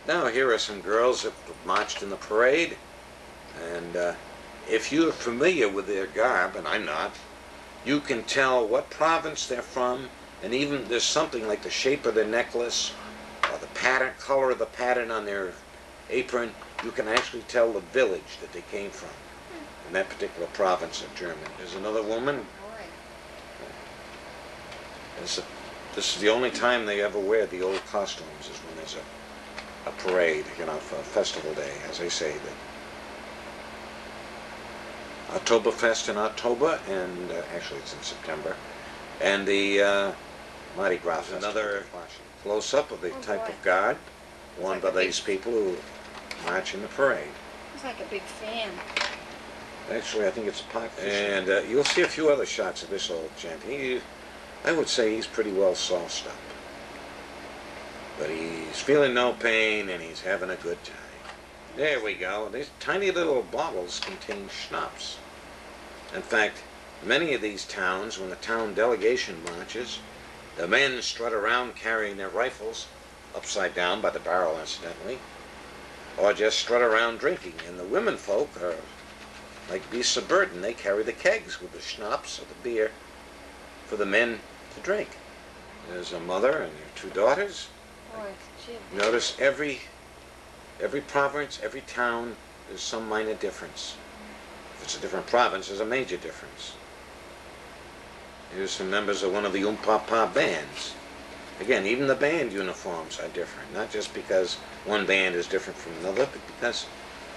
Now here are some girls that marched in the parade, and if you're familiar with their garb, and I'm not, you can tell what province they're from, and even there's something like the shape of their necklace, or the pattern, color of the pattern on their apron. You can actually tell the village that they came from in that particular province of Germany. There's another woman. This is the only time they ever wear the old costumes, is when there's a parade, you know, for a festival day, as they say. The Oktoberfest in October, and actually it's in September, and the Mardi Gras Festival. Another close-up of the type of guard worn by these people who march in the parade. It's like a big fan. Actually, I think it's a pot. And you'll see a few other shots of this old gent. I would say he's pretty well sauced up. But he's feeling no pain, and he's having a good time. There we go. These tiny little bottles contain schnapps. In fact, many of these towns, when the town delegation marches, the men strut around carrying their rifles, upside down by the barrel, incidentally, or just strut around drinking. And the women folk are like beasts of burden. They carry the kegs with the schnapps or the beer for the men to drink. There's a mother and their two daughters. Notice every province, every town, there's some minor difference. If it's a different province, there's a major difference. Here's some members of one of the Papa bands. Again, even the band uniforms are different, not just because one band is different from another, but because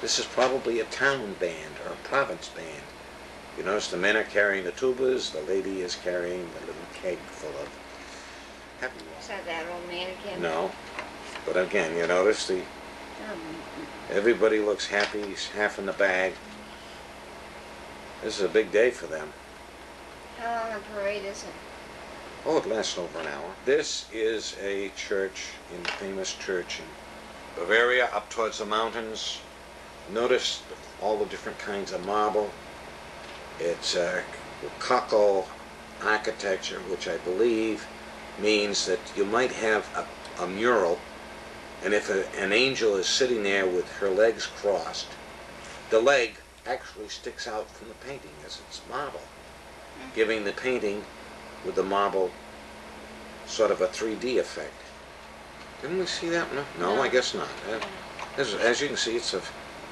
this is probably a town band or a province band. You notice the men are carrying the tubas, the lady is carrying the little keg full of happy ones. Is that that old man again? No. But again, you notice everybody looks happy, he's half in the bag. This is a big day for them. How long a parade is it? Oh, it lasts over an hour. This is a church, a famous church in Bavaria, up towards the mountains. Notice all the different kinds of marble. It's Rococo architecture, which I believe means that you might have a mural, and if an angel is sitting there with her legs crossed, the leg actually sticks out from the painting as it's marble, giving the painting with the marble sort of a 3D effect. Didn't we see that? No, I guess not. As you can see,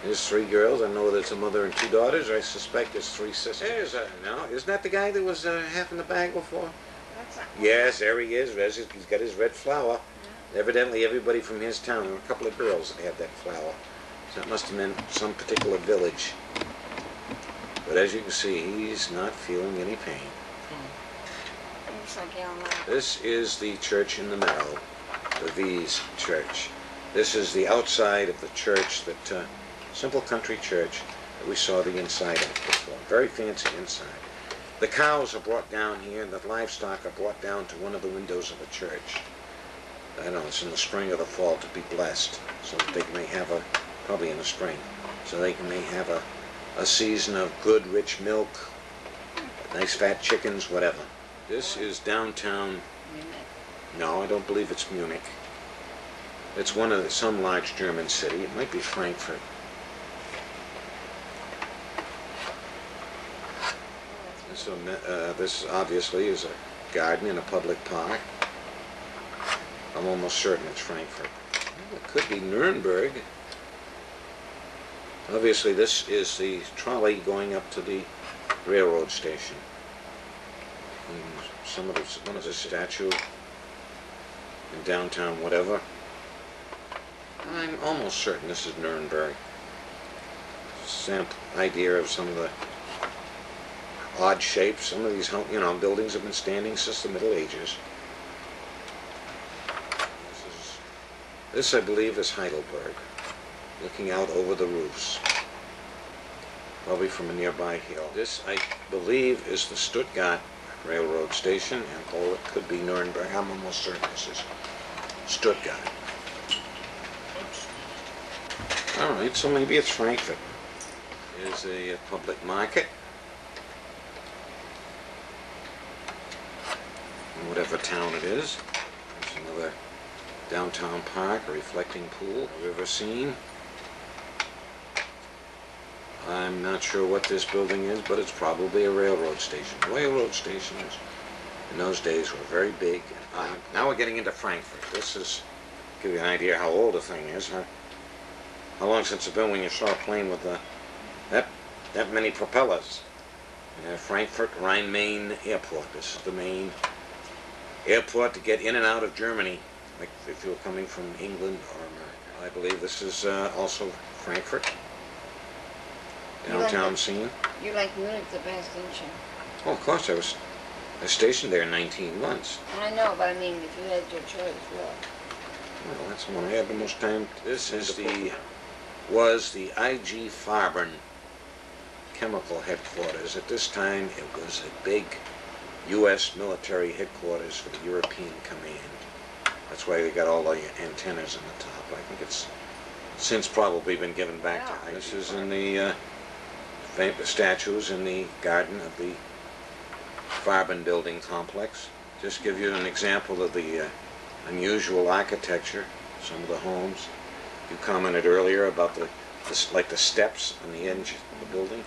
there's three girls. I know there's a mother and two daughters. I suspect there's three sisters. No, isn't that the guy that was half in the bag before? Yes, there he is. He's got his red flower. Evidently everybody from his town, there were a couple of girls that had that flower. So that must have been some particular village. But as you can see, he's not feeling any pain. This is the church in the middle, the V's church. This is the outside of the church, that simple country church that we saw the inside of before. Very fancy inside. The cows are brought down here, and the livestock are brought down to one of the windows of the church. I know it's in the spring or the fall to be blessed, so that they may have probably in the spring, so they may have a season of good, rich milk, nice fat chickens, whatever. This is downtown. No, I don't believe it's Munich. It's some large German city. It might be Frankfurt. So this obviously is a garden in a public park. I'm almost certain it's Frankfurt. Well, it could be Nuremberg. Obviously this is the trolley going up to the railroad station. One of the statue in downtown whatever. I'm almost certain this is Nuremberg. Sample idea of some of the odd shapes. Some of these, buildings have been standing since the Middle Ages. This, I believe, is Heidelberg, looking out over the roofs, probably from a nearby hill. This, I believe, is the Stuttgart railroad station, and it could be Nuremberg. I'm almost certain this is Stuttgart. All right, so maybe it's Frankfurt. Here's a public market. Whatever town it is. There's another downtown park, a reflecting pool, a river scene. I'm not sure what this building is, but it's probably a railroad station. Railroad stations in those days were very big. Now we're getting into Frankfurt. This is, give you an idea how old the thing is. How long since it's been when you saw a plane with that many propellers? Frankfurt Rhine-Main Airport. This is the main airport to get in and out of Germany, like if you're coming from England or America. I believe this is also Frankfurt. Downtown scene. You like Munich the best, didn't you? Oh, of course. I was stationed there 19 months. I know, but I mean, if you had your choice, well. Well, that's the one I had the most time. This is was the IG Farben chemical headquarters. At this time, it was a big U.S. military headquarters for the European Command. That's why they got all the antennas on the top. I think it's since probably been given back to IG. This is in the statues in the garden of the Farben building complex. Just give you an example of the unusual architecture, some of the homes. You commented earlier about like the steps on the edge of the building.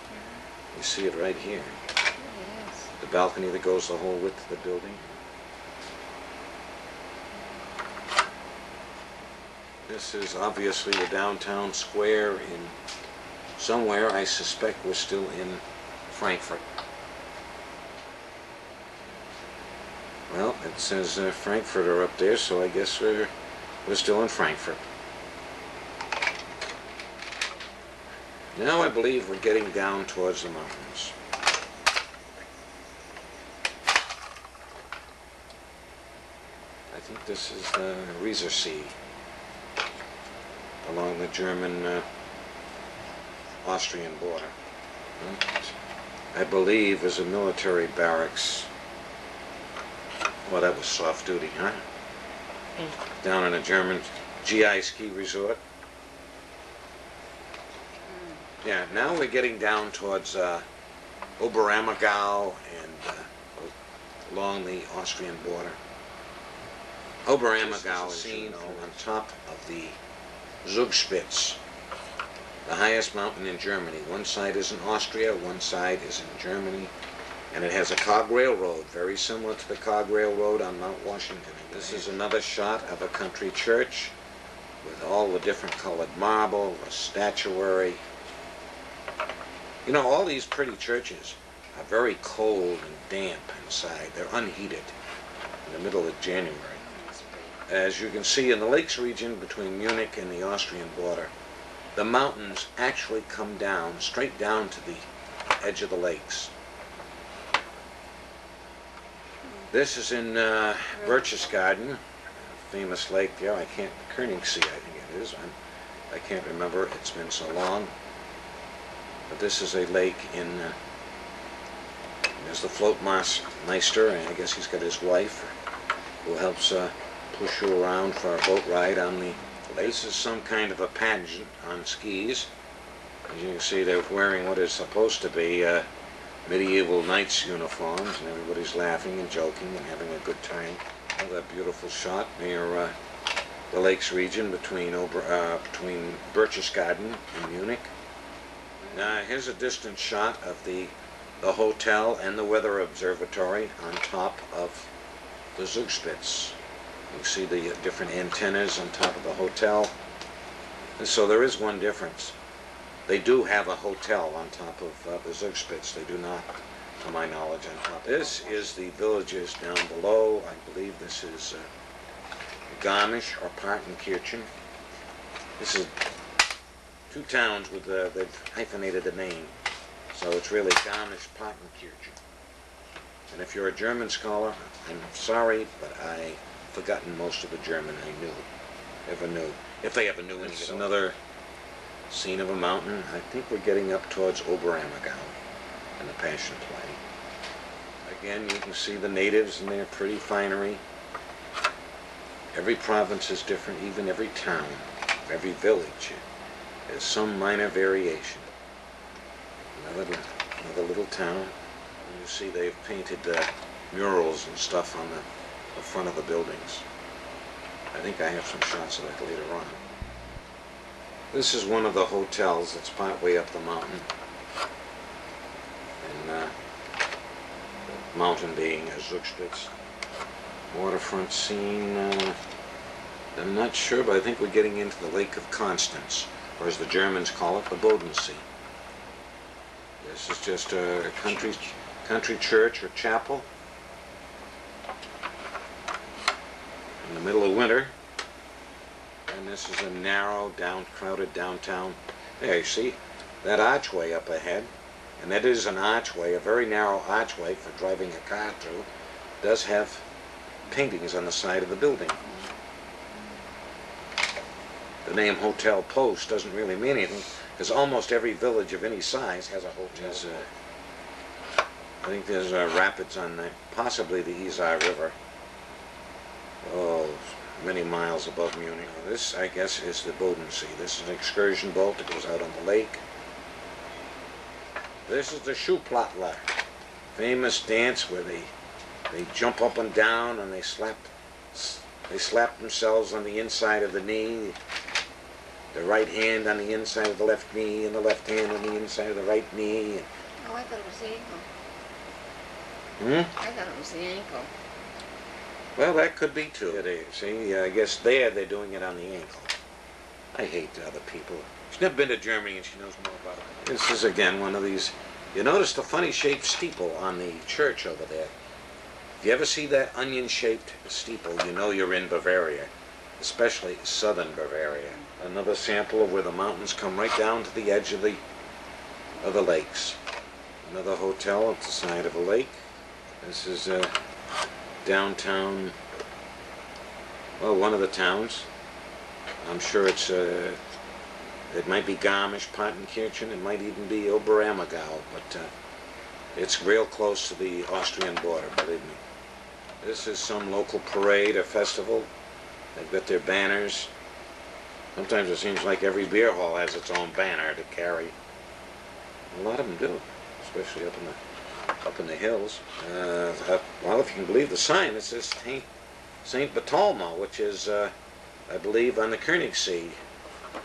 You see it right here. Yes. The balcony that goes the whole width of the building. This is obviously the downtown square in somewhere, I suspect we're still in Frankfurt. Well, it says Frankfurter up there, so I guess we're still in Frankfurt. Now I believe we're getting down towards the mountains. I think this is the Rieser Sea along the German Austrian border. I believe is a military barracks. Well, that was soft duty, huh? Down in a German GI ski resort. Yeah, now we're getting down towards Oberammergau and along the Austrian border. Oberammergau is seen on top of the Zugspitze, the highest mountain in Germany. One side is in Austria, one side is in Germany, and it has a cog railroad, very similar to the cog railroad on Mount Washington. This is another shot of a country church with all the different colored marble, the statuary. You know, all these pretty churches are very cold and damp inside. They're unheated in the middle of January. As you can see in the lakes region between Munich and the Austrian border, the mountains actually come down, straight down to the edge of the lakes. This is in Berchtesgaden, famous lake there. I can't, Koenigsee I think it is. I can't remember, it's been so long. But this is a lake in, there's the floatmeister, and I guess he's got his wife who helps push you around for a boat ride on the lake. This is some kind of a pageant on skis. As you can see, they're wearing what is supposed to be medieval knights' uniforms, and everybody's laughing and joking and having a good time. Another beautiful shot near the lakes region between Berchtesgaden and Munich. Now here's a distant shot of the hotel and the weather observatory on top of the Zugspitze. You can see the different antennas on top of the hotel. And so there is one difference. They do have a hotel on top of the Zugspitze. They do not, to my knowledge, on top. This is the villages down below. I believe this is Garmisch or Partenkirchen. This is two towns with they've hyphenated the name, so it's really Garmisch-Partenkirchen. And if you're a German scholar, I'm sorry, but I've forgotten most of the German I ever knew, if they ever knew any. It's another scene of a mountain. I think we're getting up towards Oberammergau in the Passion Play. Again, you can see the natives and their pretty finery. Every province is different, even every town, every village. There's some minor variation. Another little town. And you see they've painted murals and stuff on the front of the buildings. I think I have some shots of that later on. This is one of the hotels that's partway up the mountain. And the mountain being Zugspitz. Waterfront scene, I'm not sure, but I think we're getting into the Lake of Constance, or as the Germans call it, the Bodensee. This is just a country church or chapel in the middle of winter. And this is a narrow, crowded downtown. There, you see that archway up ahead, and that is an archway, a very narrow archway for driving a car through. Does have paintings on the side of the building. The name Hotel Post doesn't really mean anything, because almost every village of any size has a hotel. I think there's rapids on possibly the Isar River. Oh, many miles above Munich. This, I guess, is the Bodensee. This is an excursion boat that goes out on the lake. This is the Schuhplattler, famous dance where they jump up and down and they slap themselves on the inside of the knee, the right hand on the inside of the left knee, and the left hand on the inside of the right knee. Oh, I thought it was the ankle. I thought it was the ankle. Well, that could be too. See, I guess they're doing it on the ankle. I hate other people. She's never been to Germany and she knows more about it. This is again one of these. You notice the funny shaped steeple on the church over there. If you ever see that onion-shaped steeple, you know you're in Bavaria, especially southern Bavaria. Another sample of where the mountains come right down to the edge of the lakes. Another hotel at the side of a lake. This is downtown, well, one of the towns. I'm sure it might be Garmisch-Partenkirchen, it might even be Oberammergau, but it's real close to the Austrian border, believe me. This is some local parade or festival. They've got their banners. Sometimes it seems like every beer hall has its own banner to carry. A lot of them do, especially up in the hills. Well, if you can believe the sign, it says St. Bartolomeo, which is, I believe, on the Königssee,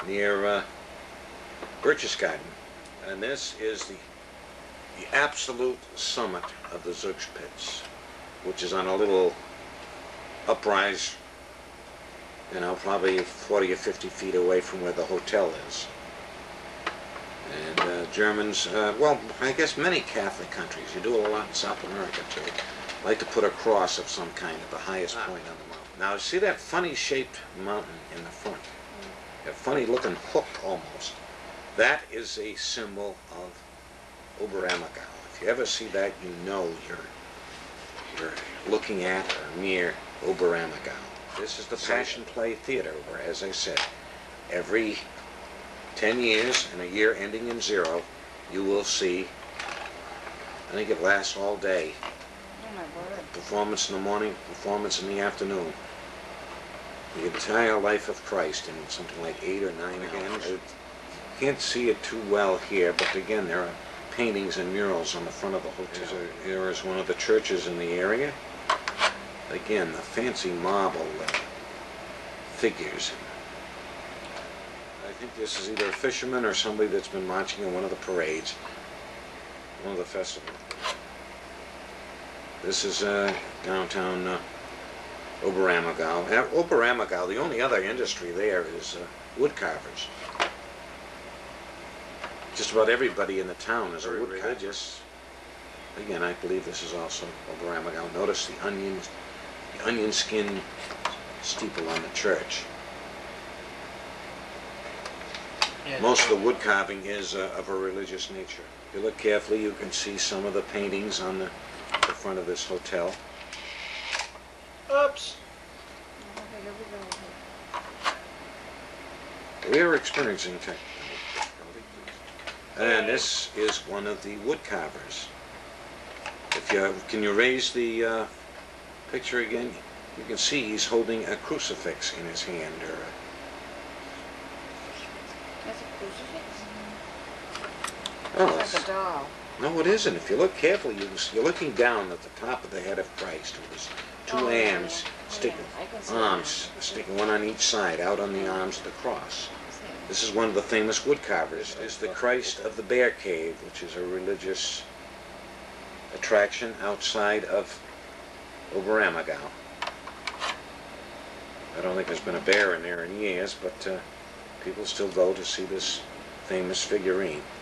near Berchtesgaden. And this is the absolute summit of the Zugspitz, which is on a little uprise, you know, probably 40 or 50 feet away from where the hotel is. And Germans, well, I guess many Catholic countries, you do a lot in South America too, like to put a cross of some kind at the highest point on the mountain. Now, see that funny shaped mountain in the front? That funny looking hook almost. That is a symbol of Oberammergau. If you ever see that, you know you're looking at or near Oberammergau. This is the Passion Play Theater, where, as I said, every 10 years and a year ending in 0, you will see, I think it lasts all day. Oh my word. Performance in the morning, performance in the afternoon. The entire life of Christ in something like 8 or 9 hours. I can't see it too well here, but again, there are paintings and murals on the front of the hotel. There is one of the churches in the area. Again, the fancy marble figures. I think this is either a fisherman or somebody that's been marching in one of the parades, one of the festivals. This is downtown Oberammergau. Oberammergau, the only other industry there is wood carvers. Just about everybody in the town is a wood religious. Again, I believe this is also Oberammergau. Notice the onion skin steeple on the church. Yeah. Most of the wood carving is of a religious nature. If you look carefully, you can see some of the paintings on the front of this hotel. Oops! We are experiencing technology. And this is one of the wood carvers. If you can you raise the picture again? You can see he's holding a crucifix in his hand. That's a crucifix? Oh, It's like a doll. No, it isn't. If you look carefully, you're looking down at the top of the head of Christ with his two Oh, yeah, arms yeah. Oh, sticking, yeah. I can see arms that. sticking one on each side, out on the arms of the cross. This is one of the famous wood carvers. Is the Christ of the Bear Cave, which is a religious attraction outside of Oberammergau. I don't think there's been a bear in there in years, but people still go to see this famous figurine.